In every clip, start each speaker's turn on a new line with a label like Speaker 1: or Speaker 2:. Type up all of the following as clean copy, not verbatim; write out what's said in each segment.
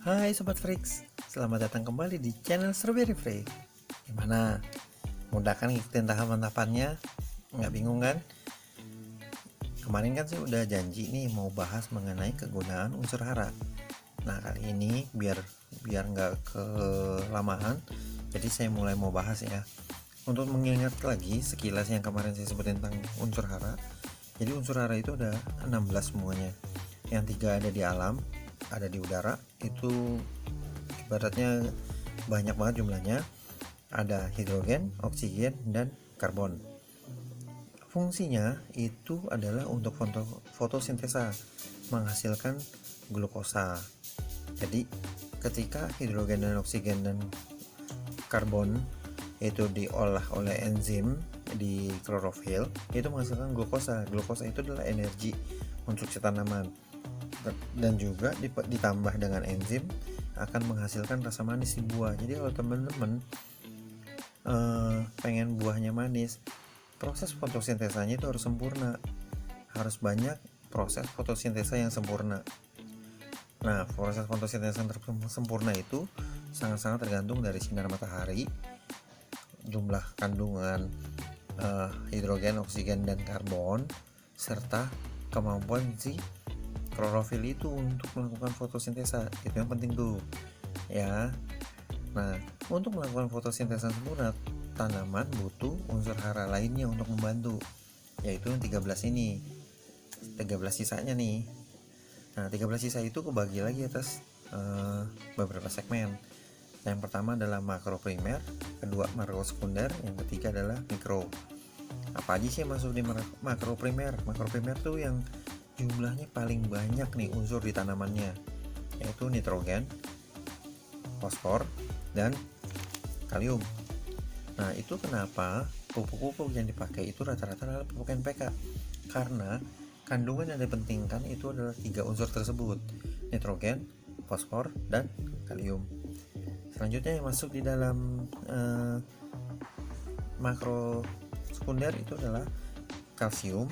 Speaker 1: Hai Sobat Freaks, selamat datang kembali di channel Strawberry Freak. Gimana? Mudah kan ngikutin tahapan-tahapannya? Nggak bingung kan? Kemarin kan saya udah janji nih mau bahas mengenai kegunaan unsur hara. Nah kali ini biar nggak kelamaan, jadi saya mulai mau bahas ya. Untuk mengingat lagi sekilas yang kemarin saya sebutin tentang unsur hara. Jadi unsur hara itu ada 16 semuanya. Yang 3 ada di alam, ada di udara, itu ibaratnya banyak banget jumlahnya. Ada hidrogen, oksigen, dan karbon. Fungsinya itu adalah untuk fotosintesa, menghasilkan glukosa. Jadi ketika hidrogen dan oksigen dan karbon itu diolah oleh enzim di klorofil, itu menghasilkan glukosa. Glukosa itu adalah energi untuk si tanaman, dan juga ditambah dengan enzim akan menghasilkan rasa manis di buah. Jadi kalau teman-teman pengen buahnya manis, proses fotosintesanya itu harus sempurna, harus banyak proses fotosintesa yang sempurna. Nah, proses fotosintesa yang sempurna itu sangat-sangat tergantung dari sinar matahari, jumlah kandungan hidrogen, oksigen, dan karbon, serta kemampuan si klorofil itu untuk melakukan fotosintesa. Itu yang penting tuh ya. Nah, untuk melakukan fotosintesa sempurna, tanaman butuh unsur hara lainnya untuk membantu, yaitu yang 13 ini. 13 sisanya nih. Nah, 13 sisa itu kebagi lagi atas beberapa segmen. Yang pertama adalah makro primer, kedua makro sekunder, yang ketiga adalah mikro. Apa aja sih yang masuk di makro primer? Makro primer tuh yang jumlahnya paling banyak nih unsur di tanamannya, yaitu nitrogen, fosfor, dan kalium. Nah, itu kenapa pupuk-pupuk yang dipakai itu rata-rata adalah pupuk NPK, karena kandungan yang dipentingkan itu adalah 3 unsur tersebut: nitrogen, fosfor, dan kalium. Selanjutnya yang masuk di dalam makro sekunder itu adalah kalsium,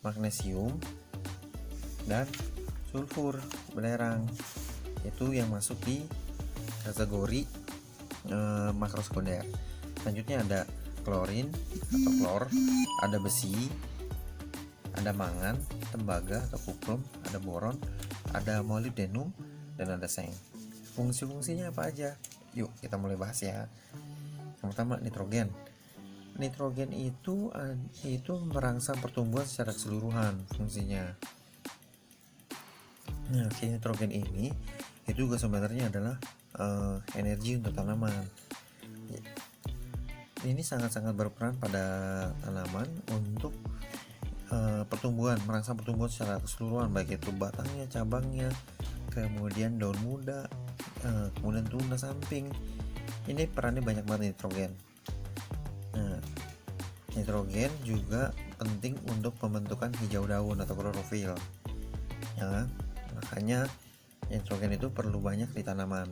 Speaker 1: magnesium, dan sulfur belerang. Itu yang masuk di kategori makro sekunder. Selanjutnya ada klorin atau klor, ada besi, ada mangan, tembaga atau kuprum, ada boron, ada molybdenum, dan ada seng. Fungsi-fungsinya apa aja? Yuk kita mulai bahas ya. Yang pertama, nitrogen. Nitrogen itu merangsang pertumbuhan secara keseluruhan fungsinya. Nah, si nitrogen ini itu juga sebenarnya adalah energi untuk tanaman. Ini sangat-sangat berperan pada tanaman untuk pertumbuhan, merangsang pertumbuhan secara keseluruhan, baik itu batangnya, cabangnya, kemudian daun muda, kemudian tunas samping. Ini perannya banyak banget nitrogen. Nah, nitrogen juga penting untuk pembentukan hijau daun atau klorofil ya, makanya nitrogen itu perlu banyak di tanaman.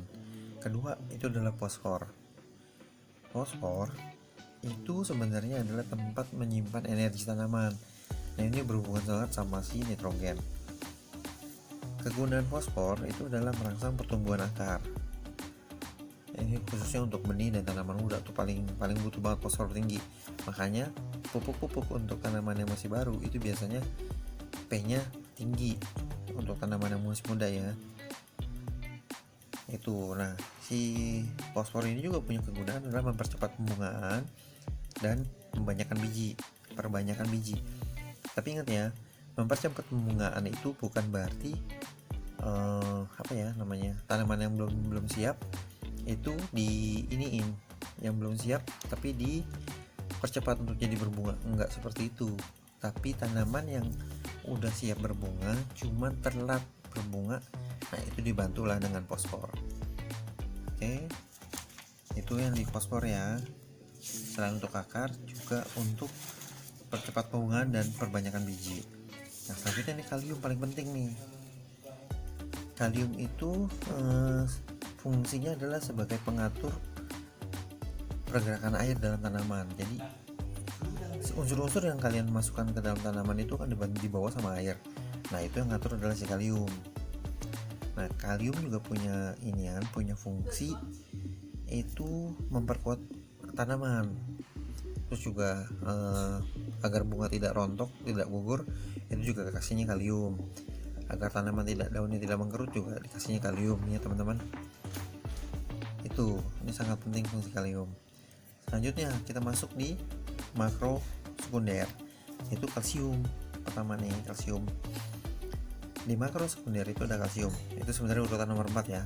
Speaker 1: Kedua itu adalah fosfor. Fosfor itu sebenarnya adalah tempat menyimpan energi tanaman. Nah, ini berhubungan sangat sama si nitrogen. Kegunaan fosfor itu adalah merangsang pertumbuhan akar. Ini khususnya untuk benih dan tanaman muda tuh paling butuh banget fosfor tinggi. Makanya pupuk-pupuk untuk tanaman yang masih baru itu biasanya P-nya tinggi untuk tanaman yang masih muda ya. Itu. Nah, si fosfor ini juga punya kegunaan adalah mempercepat pembungaan dan perbanyakan biji. Tapi ingat ya, mempercepat pembungaan itu bukan berarti tanaman yang belum siap itu yang belum siap tapi dipercepat untuk jadi berbunga. Enggak seperti itu. Tapi tanaman yang udah siap berbunga cuman telat berbunga, nah itu dibantulah dengan fosfor. Oke, itu yang di fosfor ya. Selain untuk akar, juga untuk percepat pembungaan dan perbanyakan biji. Nah, selanjutnya nih kalium, paling penting nih. Kalium itu fungsinya adalah sebagai pengatur pergerakan air dalam tanaman. Jadi unsur-unsur yang kalian masukkan ke dalam tanaman itu kan dibawa sama air. Nah, itu yang ngatur adalah si kalium. Nah, kalium juga punya fungsi itu memperkuat tanaman. Terus juga agar bunga tidak rontok, tidak gugur, itu juga kasihnya kalium. Agar tanaman daunnya tidak mengkerut juga dikasihnya kalium ya teman-teman. Ini sangat penting fungsi kalium. Selanjutnya kita masuk di makro sekunder, yaitu kalsium. Pertama nih, kalsium. Di makro sekunder itu ada kalsium. Itu sebenarnya urutan nomor 4 ya.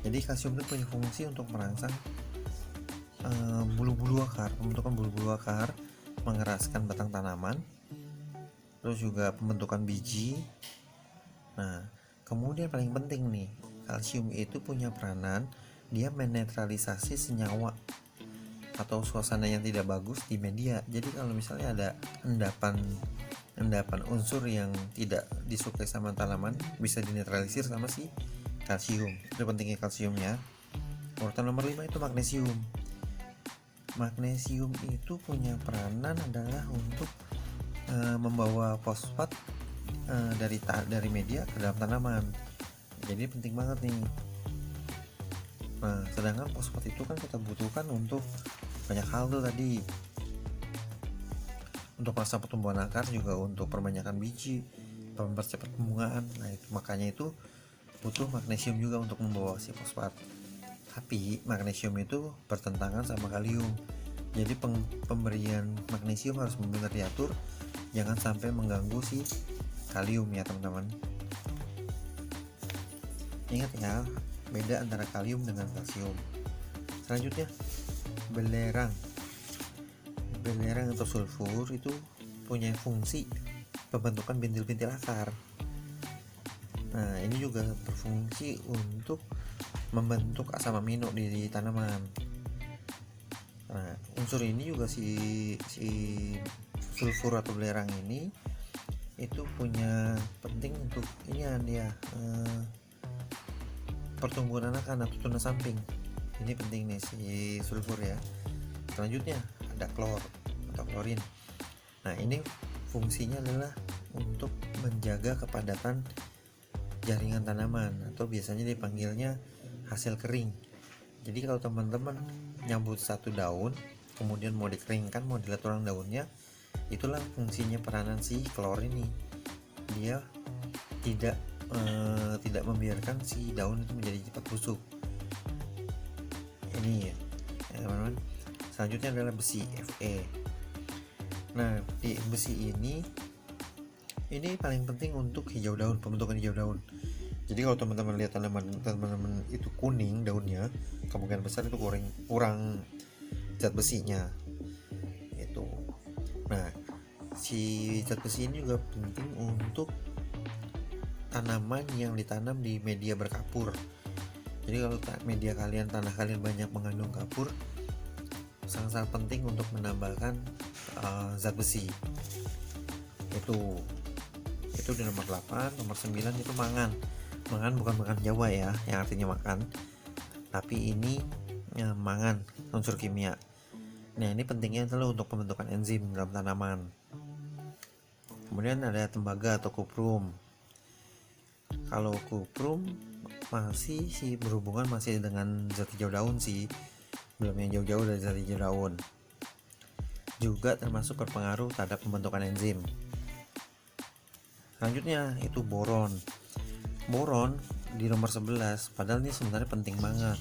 Speaker 1: Jadi kalsium itu punya fungsi untuk merangsang bulu-bulu akar, pembentukan bulu-bulu akar, mengeraskan batang tanaman, terus juga pembentukan biji. Nah, kemudian paling penting nih, kalsium itu punya peranan, dia menetralisasi senyawa atau suasana yang tidak bagus di media. Jadi kalau misalnya ada endapan unsur yang tidak disukai sama tanaman, bisa dinetralisir sama si kalsium. Itu pentingnya kalsium ya. Urutan nomor 5 itu magnesium. Magnesium itu punya peranan adalah untuk membawa fosfat dari media ke dalam tanaman. Jadi penting banget nih. Nah, sedangkan fosfat itu kan kita butuhkan untuk banyak hal tuh tadi. Untuk merangsang pertumbuhan akar, juga untuk perbanyakan biji, mempercepat pembungaan. Nah, makanya itu butuh magnesium juga untuk membawa si fosfat. Tapi magnesium itu bertentangan sama kalium. Jadi pemberian magnesium harus benar diatur, jangan sampai mengganggu si kalium ya teman-teman. Ingat ya, beda antara kalium dengan kalsium. Selanjutnya, belerang atau sulfur itu punya fungsi pembentukan bintil-bintil akar. Nah, ini juga berfungsi untuk membentuk asam amino di tanaman. Nah, unsur ini juga si sulfur atau belerang ini itu punya penting untuk pertumbuhan anakan atau tunas samping. Ini penting nih si sulfur ya. Selanjutnya ada klor atau klorin. Nah, ini fungsinya adalah untuk menjaga kepadatan jaringan tanaman, atau biasanya dipanggilnya hasil kering. Jadi kalau teman-teman nyambut satu daun kemudian mau dikeringkan, mau dilihat orang daunnya, itulah fungsinya peranan si klor ini. Dia tidak membiarkan si daun itu menjadi cepat busuk. Ini ya teman-teman. Selanjutnya adalah besi, Fe. Nah, di besi ini paling penting untuk hijau daun, pembentukan hijau daun. Jadi kalau teman-teman lihat teman-teman itu kuning daunnya, kemungkinan besar itu kurang zat besinya itu. Nah, si zat besi ini juga penting untuk tanaman yang ditanam di media berkapur. Jadi kalau tanah kalian banyak mengandung kapur, sangat penting untuk menambahkan zat besi. Itu di nomor 8. Nomor 9 itu mangan bukan makan Jawa ya, yang artinya makan, tapi ini mangan, unsur kimia. Nah, ini pentingnya adalah untuk pembentukan enzim dalam tanaman. Kemudian ada tembaga atau kuprum. Kalau kuprum masih berhubungan dengan zat hijau daun sih, belum yang jauh-jauh dari zat hijau daun. Juga termasuk berpengaruh terhadap pembentukan enzim. Selanjutnya itu boron. Boron di nomor 11, padahal ini sebenarnya penting banget.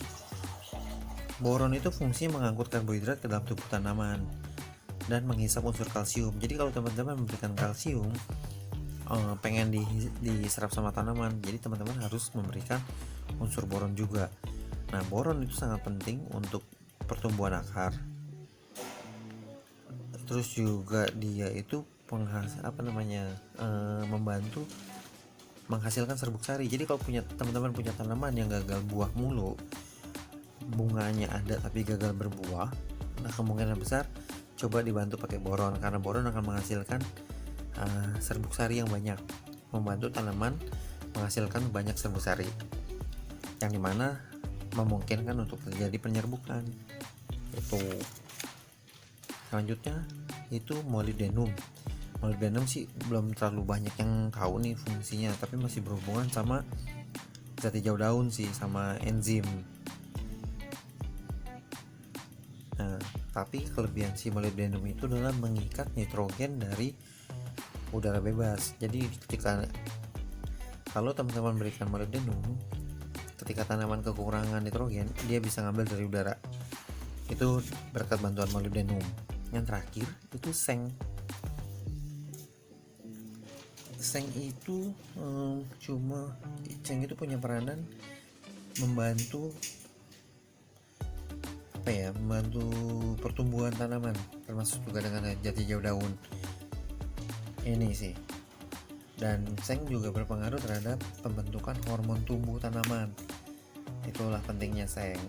Speaker 1: Boron itu fungsi mengangkut karbohidrat ke dalam tubuh tanaman dan menghisap unsur kalsium. Jadi kalau teman-teman memberikan kalsium, pengen diserap sama tanaman, jadi teman-teman harus memberikan unsur boron juga. Nah, boron itu sangat penting untuk pertumbuhan akar. Terus juga dia itu membantu menghasilkan serbuk sari. Jadi kalau teman-teman punya tanaman yang gagal buah mulu, bunganya ada tapi gagal berbuah, nah kemungkinan besar coba dibantu pakai boron, karena boron akan menghasilkan serbuk sari yang banyak, membantu tanaman menghasilkan banyak serbuk sari, yang dimana memungkinkan untuk terjadi penyerbukan. Itu. Selanjutnya itu molybdenum. Molybdenum sih belum terlalu banyak yang tahu nih fungsinya, tapi masih berhubungan sama zat hijau daun sih sama enzim. Nah, tapi kelebihan si molybdenum itu adalah mengikat nitrogen dari udara bebas. Jadi ketika kalau teman-teman berikan molybdenum, ketika tanaman kekurangan nitrogen, dia bisa ngambil dari udara. Itu berkat bantuan molybdenum. Yang terakhir itu seng. Seng itu seng itu punya peranan membantu membantu pertumbuhan tanaman, termasuk juga dengan zat hijau daun ini sih. Dan seng juga berpengaruh terhadap pembentukan hormon tumbuh tanaman. Itulah pentingnya seng.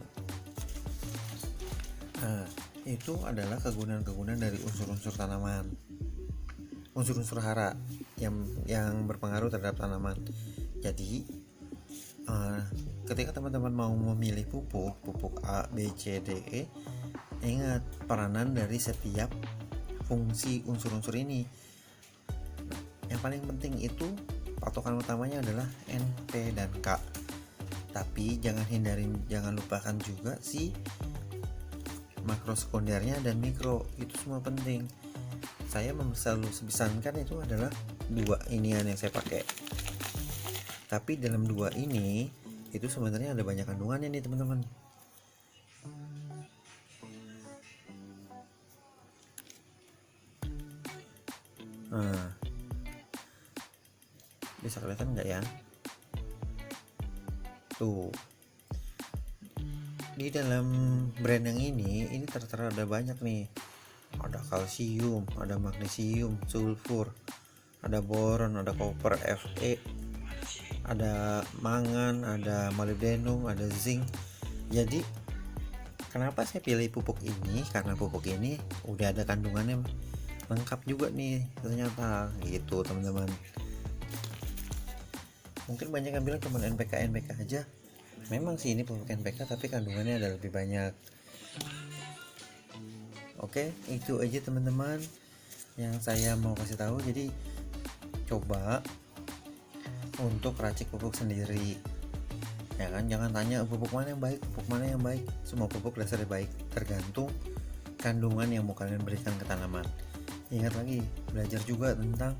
Speaker 1: Nah, itu adalah kegunaan-kegunaan dari unsur-unsur tanaman, unsur-unsur hara yang berpengaruh terhadap tanaman. Jadi ketika teman-teman mau memilih pupuk A, B, C, D, E, ingat peranan dari setiap fungsi unsur-unsur ini. Yang paling penting itu patokan utamanya adalah N, P, dan K. Tapi jangan lupakan juga si makro sekundernya dan mikro, itu semua penting. Saya selalu sebisarkan itu adalah dua inian yang saya pakai. Tapi dalam dua ini itu sebenarnya ada banyak kandungannya nih teman-teman. Nah, bisa kelihatan nggak ya? Tuh, di dalam brand yang ini tertera ada banyak nih. Ada kalsium, ada magnesium, sulfur, ada boron, ada koper, Fe, ada mangan, ada molybdenum, ada zinc. Jadi kenapa saya pilih pupuk ini? Karena pupuk ini udah ada kandungannya lengkap juga nih ternyata, gitu teman-teman. Mungkin banyak yang bilang cuma NPK aja. Memang sih ini pupuk NPK, tapi kandungannya ada lebih banyak. Oke, itu aja teman-teman yang saya mau kasih tahu. Jadi coba untuk racik pupuk sendiri, ya kan. Jangan tanya pupuk mana yang baik. Semua pupuk dasarnya baik, tergantung kandungan yang mau kalian berikan ke tanaman. Ingat lagi, belajar juga tentang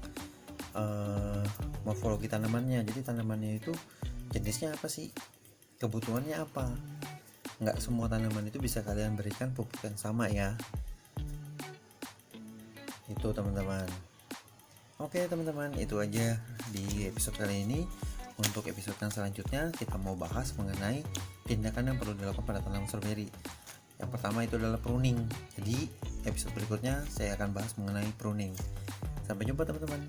Speaker 1: morfologi tanamannya. Jadi tanamannya itu jenisnya apa sih, kebutuhannya apa. Nggak semua tanaman itu bisa kalian berikan pupuk yang sama ya. Itu teman-teman. Oke teman-teman, itu aja di episode kali ini. Untuk episode yang selanjutnya kita mau bahas mengenai tindakan yang perlu dilakukan pada tanaman strawberry. Yang pertama itu adalah pruning. Jadi episode berikutnya saya akan bahas mengenai pruning. Sampai jumpa teman-teman.